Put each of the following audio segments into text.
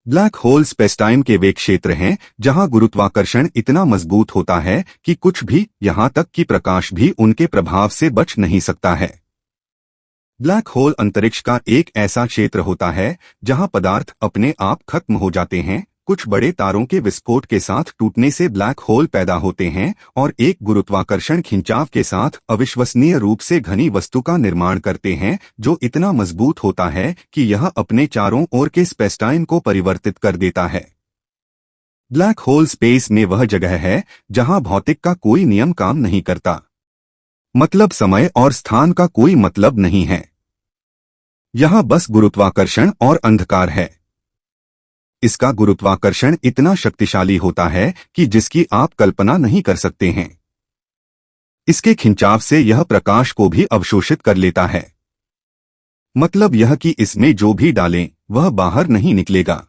Black hole spacetime के वे क्षेत्र हैं जहां गुरुत्वाकर्षण इतना मजबूत होता है कि कुछ भी, यहां तक कि प्रकाश भी उनके प्रभाव से बच नहीं सकता है। ब्लैक होल अंतरिक्ष का एक ऐसा क्षेत्र होता है जहां पदार्थ अपने आप खत्म हो जाते हैं। कुछ बड़े तारों के विस्फोट के साथ टूटने से ब्लैक होल पैदा होते हैं और एक गुरुत्वाकर्षण खिंचाव के साथ अविश्वसनीय रूप से घनी वस्तु का निर्माण करते हैं जो इतना मजबूत होता है कि यह अपने चारों ओर के स्पेसटाइम को परिवर्तित कर देता है। ब्लैक होल स्पेस में वह जगह है जहां भौतिक का कोई नियम काम नहीं करता, मतलब समय और स्थान का कोई मतलब नहीं है। यहां बस गुरुत्वाकर्षण और अंधकार है। इसका गुरुत्वाकर्षण इतना शक्तिशाली होता है कि जिसकी आप कल्पना नहीं कर सकते हैं। इसके खिंचाव से यह प्रकाश को भी अवशोषित कर लेता है। मतलब यह कि इसमें जो भी डालें वह बाहर नहीं निकलेगा।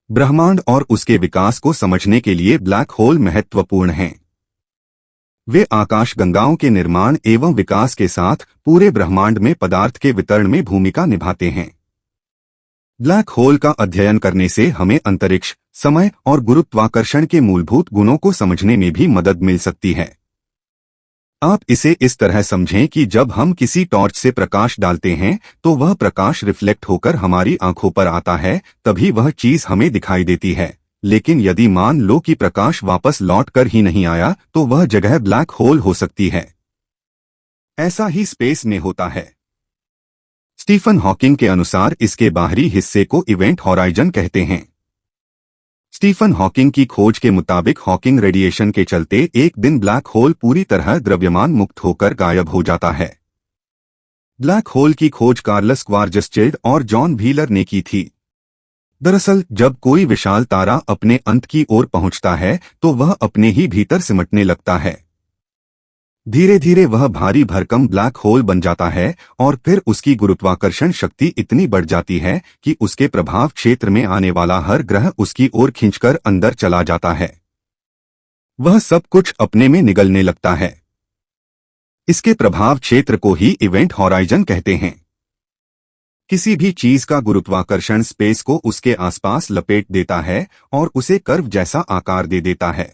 ब्रह्मांड और उसके विकास को समझने के लिए ब्लैक होल महत्वपूर्ण हैं। वे आकाशगंगाओं के निर्माण एवं विकास के साथ पूरे ब्रह्मांड में पदार्थ के वितरण में भूमिका निभाते हैं। ब्लैक होल का अध्ययन करने से हमें अंतरिक्ष, समय और गुरुत्वाकर्षण के मूलभूत गुणों को समझने में भी मदद मिल सकती है। आप इसे इस तरह समझें कि जब हम किसी टॉर्च से प्रकाश डालते हैं तो वह प्रकाश रिफ्लेक्ट होकर हमारी आंखों पर आता है, तभी वह चीज हमें दिखाई देती है। लेकिन यदि मान लो कि प्रकाश वापस लौट कर ही नहीं आया तो वह जगह ब्लैक होल हो सकती है। ऐसा ही स्पेस में होता है। स्टीफन हॉकिंग के अनुसार इसके बाहरी हिस्से को इवेंट हॉराइजन कहते हैं। स्टीफन हॉकिंग की खोज के मुताबिक हॉकिंग रेडिएशन के चलते एक दिन ब्लैक होल पूरी तरह द्रव्यमान मुक्त होकर गायब हो जाता है। ब्लैक होल की खोज कार्लस क्वार्जस्चिल्ड और जॉन व्हीलर ने की थी। दरअसल जब कोई विशाल तारा अपने अंत की ओर पहुंचता है तो वह अपने ही भीतर सिमटने लगता है। धीरे धीरे वह भारी भरकम ब्लैक होल बन जाता है और फिर उसकी गुरुत्वाकर्षण शक्ति इतनी बढ़ जाती है कि उसके प्रभाव क्षेत्र में आने वाला हर ग्रह उसकी ओर खींचकर अंदर चला जाता है। वह सब कुछ अपने में निगलने लगता है। इसके प्रभाव क्षेत्र को ही इवेंट हॉराइजन कहते हैं। किसी भी चीज का गुरुत्वाकर्षण स्पेस को उसके आसपास लपेट देता है और उसे कर्व जैसा आकार दे देता है।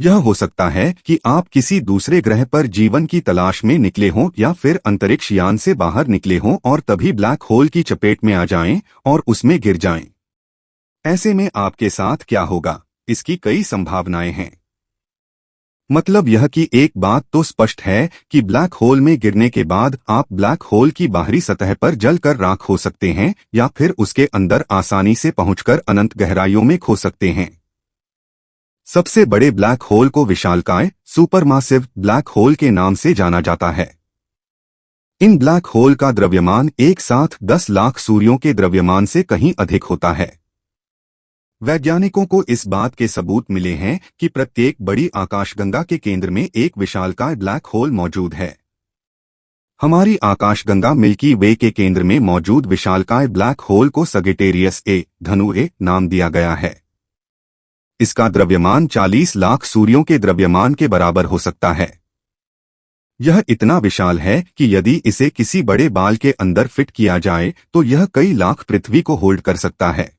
यह हो सकता है कि आप किसी दूसरे ग्रह पर जीवन की तलाश में निकले हों या फिर अंतरिक्ष यान से बाहर निकले हों और तभी ब्लैक होल की चपेट में आ जाएं और उसमें गिर जाएं। ऐसे में आपके साथ क्या होगा, इसकी कई संभावनाएं हैं। मतलब यह कि एक बात तो स्पष्ट है कि ब्लैक होल में गिरने के बाद आप ब्लैक होल की बाहरी सतह पर जलकर राख हो सकते हैं या फिर उसके अंदर आसानी से पहुंचकर अनंत गहराइयों में खो सकते हैं। सबसे बड़े ब्लैक होल को विशालकाय सुपरमासिव ब्लैक होल के नाम से जाना जाता है। इन ब्लैक होल का द्रव्यमान एक साथ 10 लाख सूर्यों के द्रव्यमान से कहीं अधिक होता है। वैज्ञानिकों को इस बात के सबूत मिले हैं कि प्रत्येक बड़ी आकाशगंगा के केंद्र में एक विशालकाय ब्लैक होल मौजूद है। हमारी आकाशगंगा मिल्की वे के केंद्र में मौजूद विशालकाय ब्लैक होल को सगिटेरियस ए धनु ए नाम दिया गया है। इसका द्रव्यमान 40 लाख सूर्यों के द्रव्यमान के बराबर हो सकता है। यह इतना विशाल है कि यदि इसे किसी बड़े बाल के अंदर फिट किया जाए तो यह कई लाख पृथ्वी को होल्ड कर सकता है।